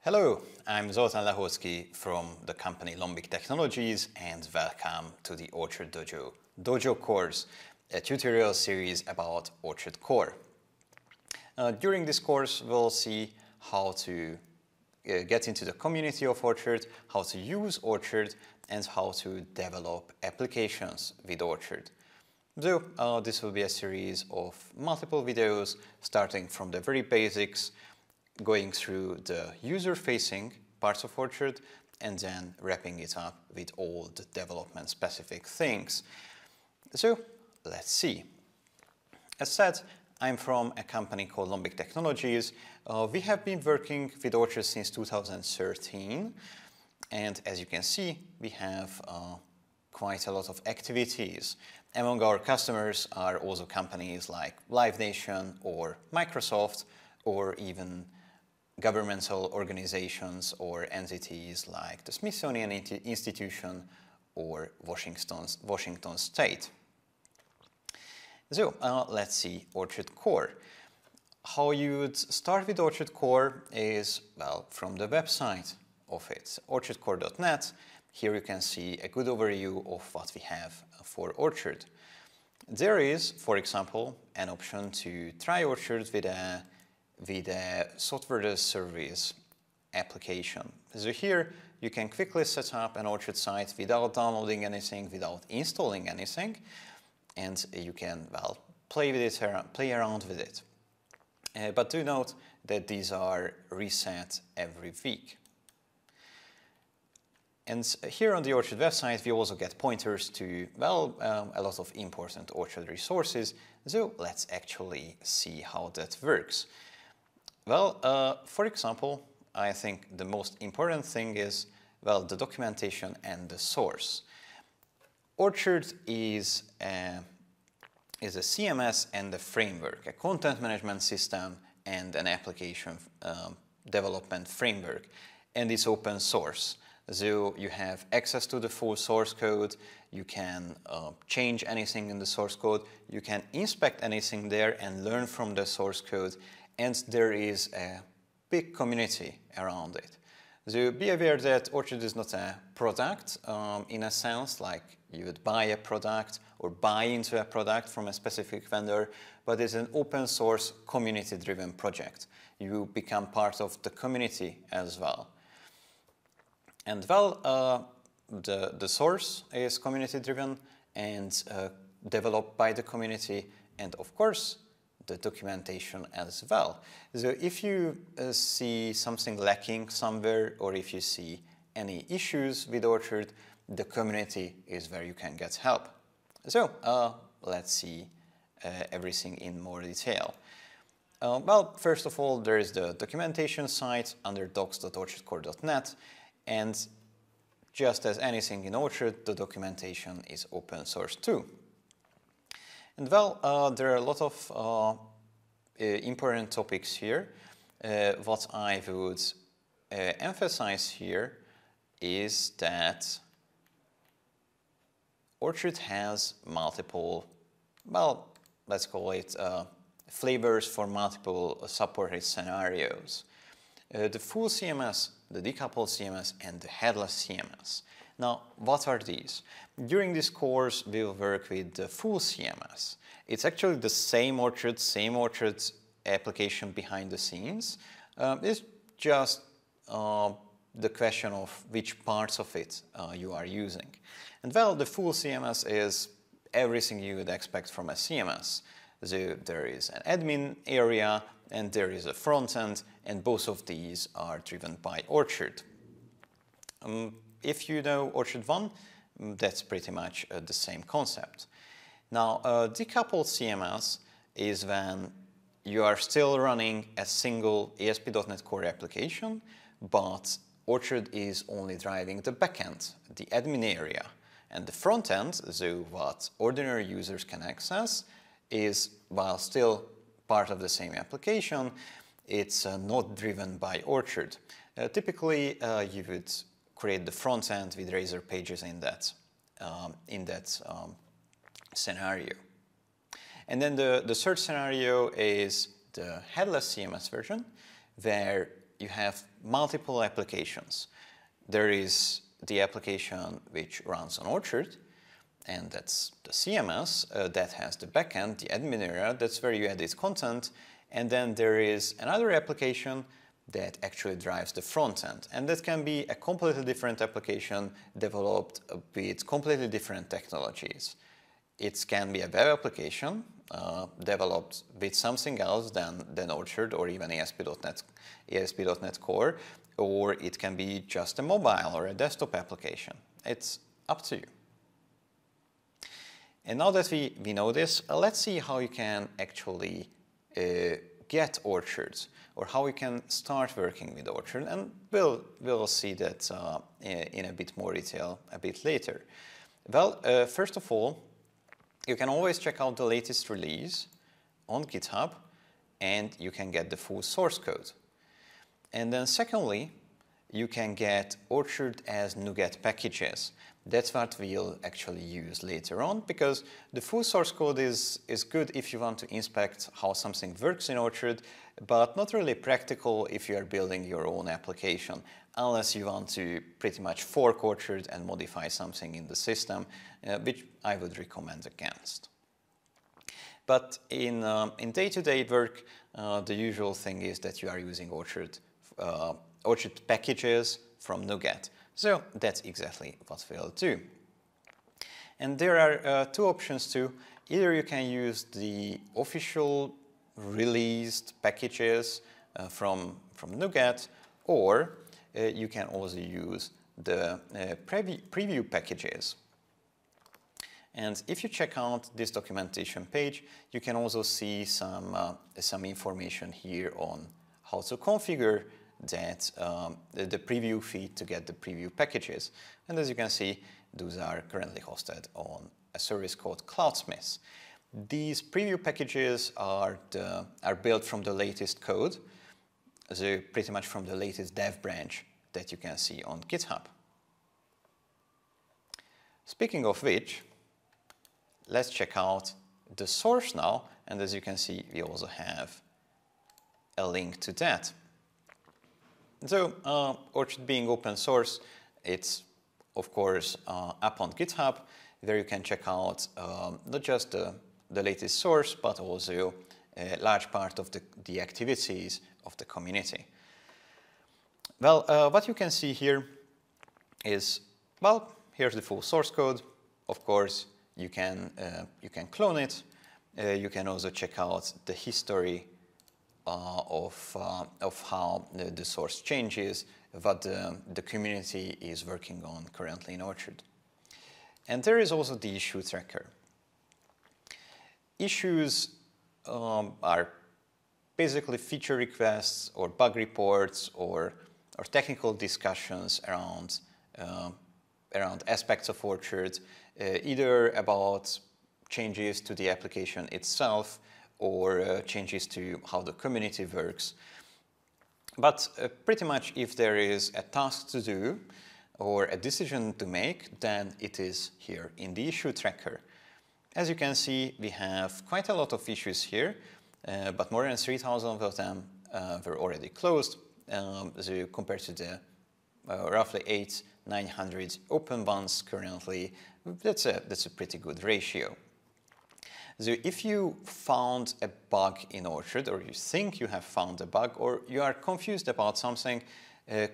Hello, I'm Zoltán Lehoczky from the company Lombiq Technologies and welcome to the Orchard Dojo course, a tutorial series about Orchard Core. During this course, we'll see how to get into the community of Orchard, how to use Orchard, and how to develop applications with Orchard. So this will be a series of multiple videos starting from the very basics, going through the user-facing parts of Orchard, and then wrapping it up with all the development-specific things. So let's see. As said, I'm from a company called Lombiq Technologies. We have been working with Orchard since 2013, and as you can see, we have quite a lot of activities. Among our customers are also companies like Live Nation or Microsoft, or even governmental organizations or entities like the Smithsonian Institution or Washington State. So let's see Orchard Core. How you would start with Orchard Core is, well, from the website of it, orchardcore.net. Here you can see a good overview of what we have for Orchard. There is, for example, an option to try Orchard with a software as a service application. So here you can quickly set up an Orchard site without downloading anything, without installing anything, and you can, well, play around with it. But do note that these are reset every week. And here on the Orchard website, we also get pointers to, well, a lot of important Orchard resources. So let's actually see how that works. Well, for example, I think the most important thing is, well, the documentation and the source. Orchard is a CMS and a framework, a content management system and an application development framework, and it's open source. So you have access to the full source code, you can change anything in the source code, you can inspect anything there and learn from the source code, and there is a big community around it. So be aware that Orchard is not a product in a sense, like you would buy a product or buy into a product from a specific vendor, but it's an open source community-driven project. You become part of the community as well. And well, the source is community-driven and developed by the community, and of course, the documentation as well. So if you see something lacking somewhere, or if you see any issues with Orchard, the community is where you can get help. So let's see everything in more detail. Well, first of all, there is the documentation site under docs.orchardcore.net, and just as anything in Orchard, the documentation is open source too. And well, there are a lot of important topics here. What I would emphasize here is that Orchard has multiple, well, let's call it flavors for multiple supported scenarios. The full CMS, the decoupled CMS, and the headless CMS. Now, what are these? During this course, we'll work with the full CMS. It's actually the same Orchard application behind the scenes. It's just the question of which parts of it you are using. And well, the full CMS is everything you would expect from a CMS. So there is an admin area and there is a front end, and both of these are driven by Orchard. If you know Orchard 1, that's pretty much the same concept. Now, decoupled CMS is when you are still running a single ASP.NET Core application, but Orchard is only driving the backend, the admin area. And the front end, so what ordinary users can access, is, while still part of the same application, it's not driven by Orchard. Typically, you would create the front end with Razor pages in that scenario. And then the third scenario is the headless CMS version, where you have multiple applications. There is the application which runs on Orchard, and that's the CMS that has the backend, the admin area, that's where you edit content. And then there is another application that actually drives the front end. And that can be a completely different application developed with completely different technologies. It can be a web application developed with something else than Orchard or even ASP.NET Core, or it can be just a mobile or a desktop application. It's up to you. And now that we know this, let's see how you can actually get Orchards, or how you can start working with Orchard, and we'll see that in a bit more detail a bit later. Well, first of all, you can always check out the latest release on GitHub, and you can get the full source code. And then secondly, you can get Orchard as NuGet packages. That's what we'll actually use later on, because the full source code is good if you want to inspect how something works in Orchard, but not really practical if you are building your own application, unless you want to pretty much fork Orchard and modify something in the system, which I would recommend against. But in day-to-day work, the usual thing is that you are using Orchard packages from NuGet. So that's exactly what we'll do. And there are two options too. Either you can use the official released packages from NuGet, or you can also use the preview packages. And if you check out this documentation page, you can also see some information here on how to configure that the preview feed to get the preview packages. And as you can see, those are currently hosted on a service called Cloudsmith. These preview packages are built from the latest code, so pretty much from the latest dev branch that you can see on GitHub. Speaking of which, let's check out the source now, and as you can see, we also have a link to that. So, Orchard being open source, it's of course up on GitHub, where you can check out not just the latest source, but also a large part of the activities of the community. Well, what you can see here is, well, here's the full source code. Of course, you can clone it. You can also check out the history of how the source changes, what the community is working on currently in Orchard. And there is also the issue tracker. Issues are basically feature requests or bug reports or technical discussions around aspects of Orchard, either about changes to the application itself or changes to how the community works. But pretty much if there is a task to do or a decision to make, then it is here in the issue tracker. As you can see, we have quite a lot of issues here, but more than 3,000 of them were already closed, so compared to the roughly 900 open ones currently. That's a pretty good ratio. So if you found a bug in Orchard, or you think you have found a bug, or you are confused about something,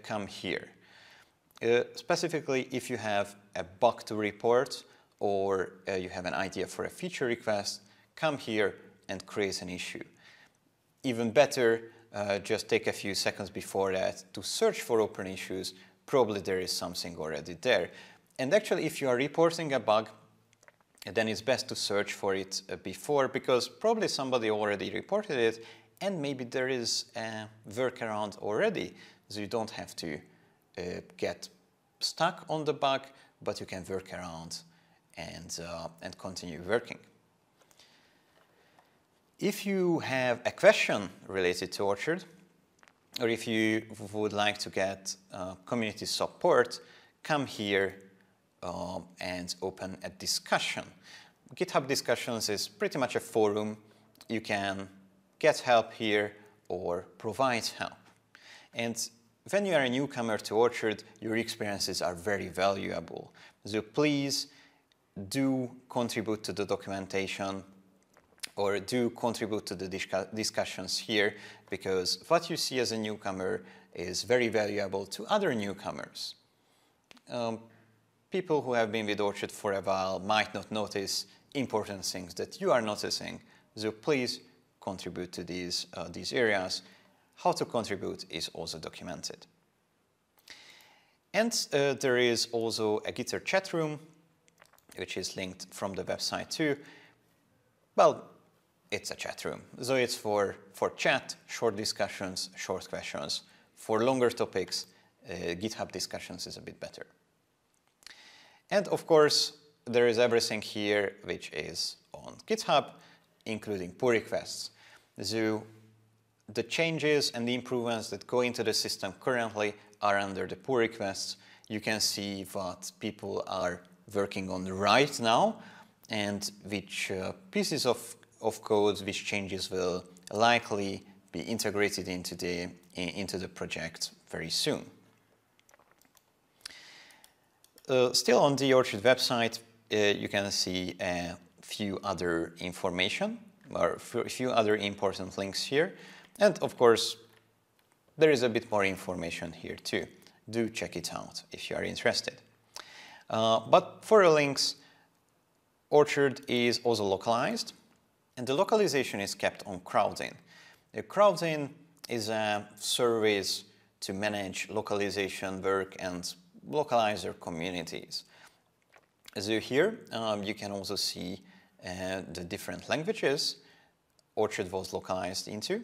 come here. Specifically, if you have a bug to report, or you have an idea for a feature request, come here and create an issue. Even better, just take a few seconds before that to search for open issues. Probably there is something already there. And actually, if you are reporting a bug, then it's best to search for it before, because probably somebody already reported it, and maybe there is a workaround already, so you don't have to get stuck on the bug, but you can work around and continue working. If you have a question related to Orchard, or if you would like to get community support, come here and open a discussion. GitHub Discussions is pretty much a forum. You can get help here or provide help. And when you are a newcomer to Orchard, your experiences are very valuable. So please do contribute to the documentation or do contribute to the discussions here, because what you see as a newcomer is very valuable to other newcomers. People who have been with Orchard for a while might not notice important things that you are noticing. So please contribute to these areas. How to contribute is also documented. And there is also a Github chat room, which is linked from the website too. Well, it's a chat room. So it's for chat, short discussions, short questions. For longer topics, GitHub discussions is a bit better. And of course, there is everything here which is on GitHub, including pull requests. So the changes and the improvements that go into the system currently are under the pull requests. You can see what people are working on right now and which pieces of code, which changes will likely be integrated into the project very soon. Still on the Orchard website, you can see a few other information or a few other important links here. And of course, there is a bit more information here too. Do check it out if you are interested. But for the links, Orchard is also localized, and the localization is kept on Crowdin. Crowdin is a service to manage localization work and localizer communities. So here you can also see the different languages Orchard was localized into.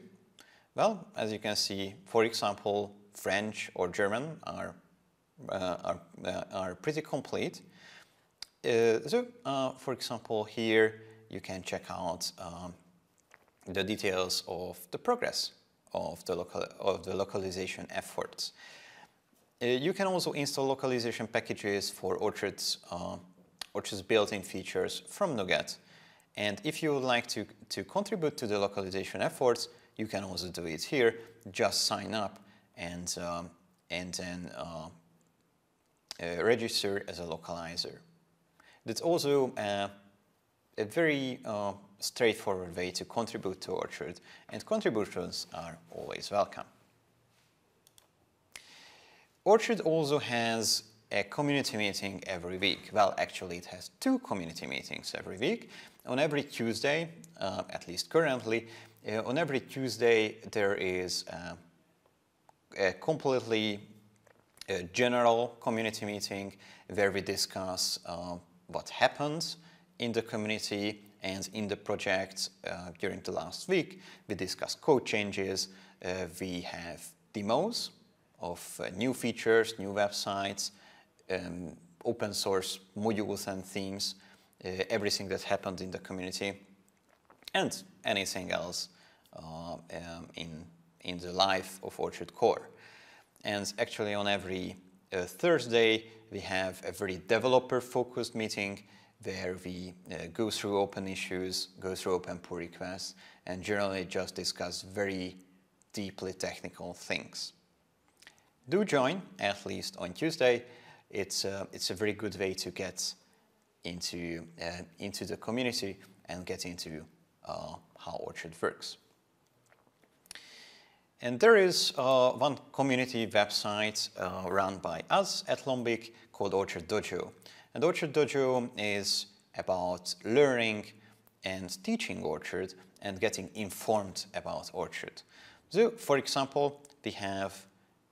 Well, as you can see, for example, French or German are pretty complete. For example, here you can check out the details of the progress of the localization efforts. You can also install localization packages for Orchard's built-in features from NuGet. And if you would like to contribute to the localization efforts, you can also do it here. Just sign up and then register as a localizer. That's also a very straightforward way to contribute to Orchard, and contributions are always welcome. Orchard also has a community meeting every week. Well, actually it has 2 community meetings every week. On every Tuesday, at least currently, on every Tuesday there is a completely general community meeting where we discuss what happened in the community and in the project during the last week. We discuss code changes, we have demos of new features, new websites, open source modules and themes, everything that happened in the community, and anything else in the life of Orchard Core. And actually on every Thursday we have a very developer-focused meeting where we go through open issues, go through open pull requests, and generally just discuss very deeply technical things. Do join, at least on Tuesday. It's a very good way to get into the community and get into how Orchard works. And there is one community website run by us at Lombiq called Orchard Dojo. And Orchard Dojo is about learning and teaching Orchard and getting informed about Orchard. So, for example, we have,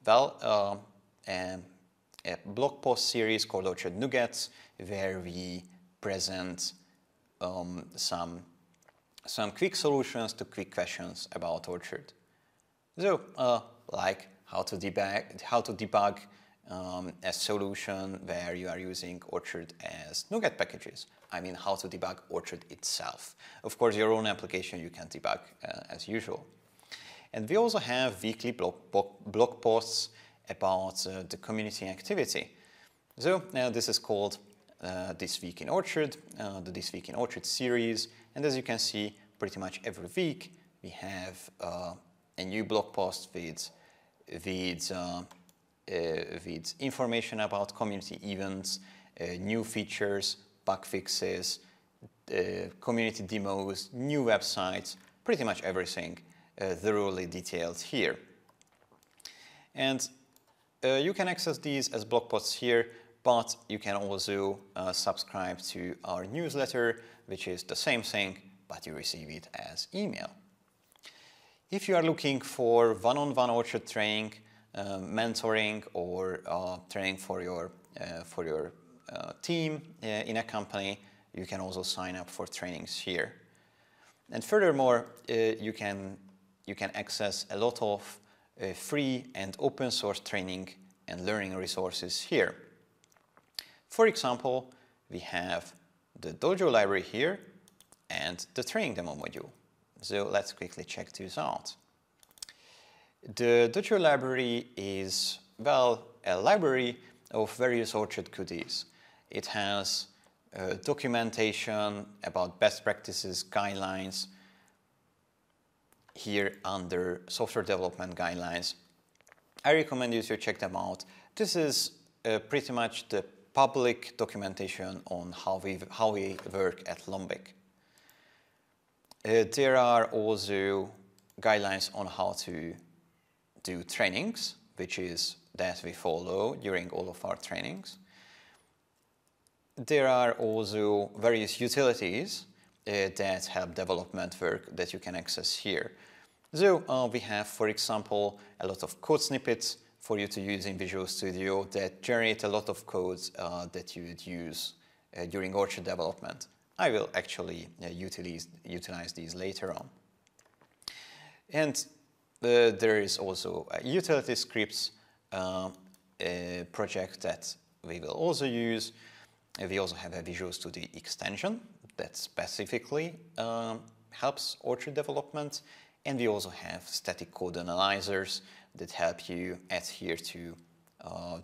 well, a blog post series called Orchard Nuggets, where we present some quick solutions to quick questions about Orchard. So, like how to debug a solution where you are using Orchard as NuGet packages. I mean, how to debug Orchard itself. Of course, your own application you can debug as usual. And we also have weekly blog posts about the community activity. So this is called This Week in Orchard, the This Week in Orchard series. And as you can see, pretty much every week we have a new blog post with with information about community events, new features, bug fixes, community demos, new websites, pretty much everything thoroughly detailed here. And you can access these as blog posts here, but you can also subscribe to our newsletter, which is the same thing, but you receive it as email. If you are looking for one-on-one Orchard training, mentoring, or training for your team in a company, you can also sign up for trainings here. And furthermore, you can access a lot of free and open source training and learning resources here. For example, we have the Dojo library here and the training demo module. So let's quickly check these out. The Dojo library is, well, a library of various Orchard goodies. It has documentation about best practices, guidelines, here under software development guidelines. I recommend you to check them out. This is pretty much the public documentation on how we work at Lombiq. There are also guidelines on how to do trainings, which is that we follow during all of our trainings. There are also various utilities that help development work that you can access here. So we have, for example, a lot of code snippets for you to use in Visual Studio that generate a lot of codes that you would use during Orchard development. I will actually utilize these later on. And there is also a utility scripts project that we will also use. We also have a Visual Studio extension that specifically helps Orchard development. And we also have static code analyzers that help you adhere to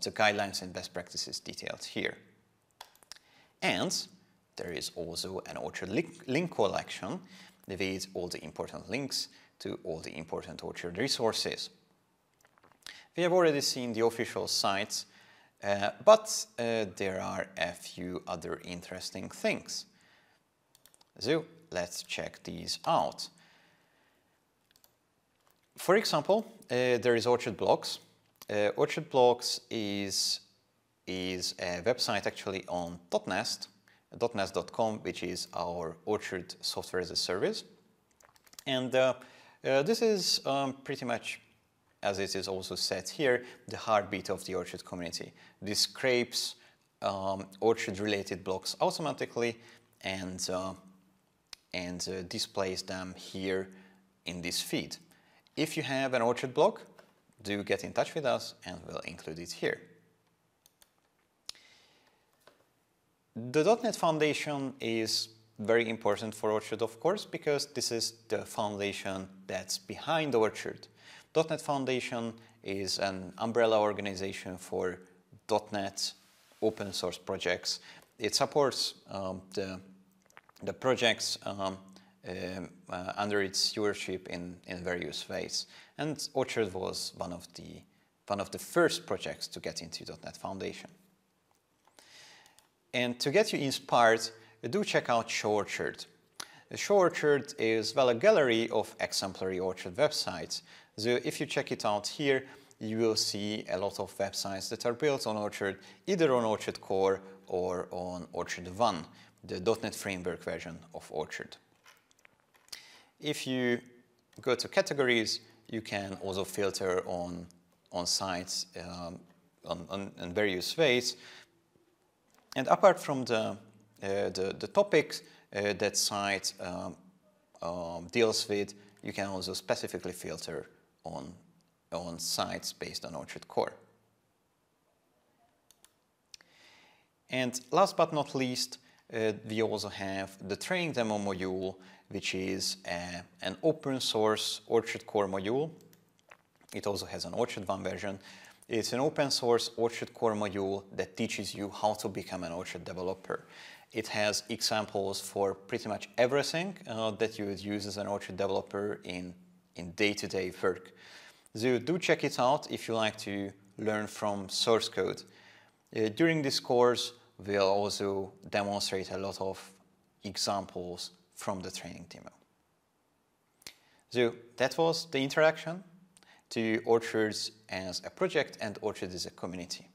the guidelines and best practices detailed here. And there is also an Orchard link collection with all the important links to all the important Orchard resources. We have already seen the official sites, but there are a few other interesting things. So let's check these out. For example, there is Orchard Blogs. Orchard Blogs is a website actually on .nest.com, which is our Orchard software as a service. And this is pretty much, as it is also said here, the heartbeat of the Orchard community. This scrapes Orchard-related blogs automatically and displays them here in this feed. If you have an Orchard blog, do get in touch with us and we'll include it here. The .NET Foundation is very important for Orchard, of course, because this is the foundation that's behind Orchard. .NET Foundation is an umbrella organization for .NET open source projects. It supports the projects under its stewardship in various ways. And Orchard was one of the first projects to get into .NET Foundation. And to get you inspired, do check out Show Orchard. Show Orchard is, well, a gallery of exemplary Orchard websites. So if you check it out here, you will see a lot of websites that are built on Orchard, either on Orchard Core or on Orchard 1, the .NET Framework version of Orchard. If you go to categories, you can also filter on sites in various ways. And apart from the topics that site deals with, you can also specifically filter on sites based on Orchard Core. And last but not least, we also have the training demo module, which is an open source Orchard Core module. It also has an Orchard 1 version. It's an open source Orchard Core module that teaches you how to become an Orchard developer. It has examples for pretty much everything that you would use as an Orchard developer in day-to-day work. So do check it out if you like to learn from source code. During this course, we'll also demonstrate a lot of examples from the training demo. So that was the introduction to Orchards as a project and Orchards as a community.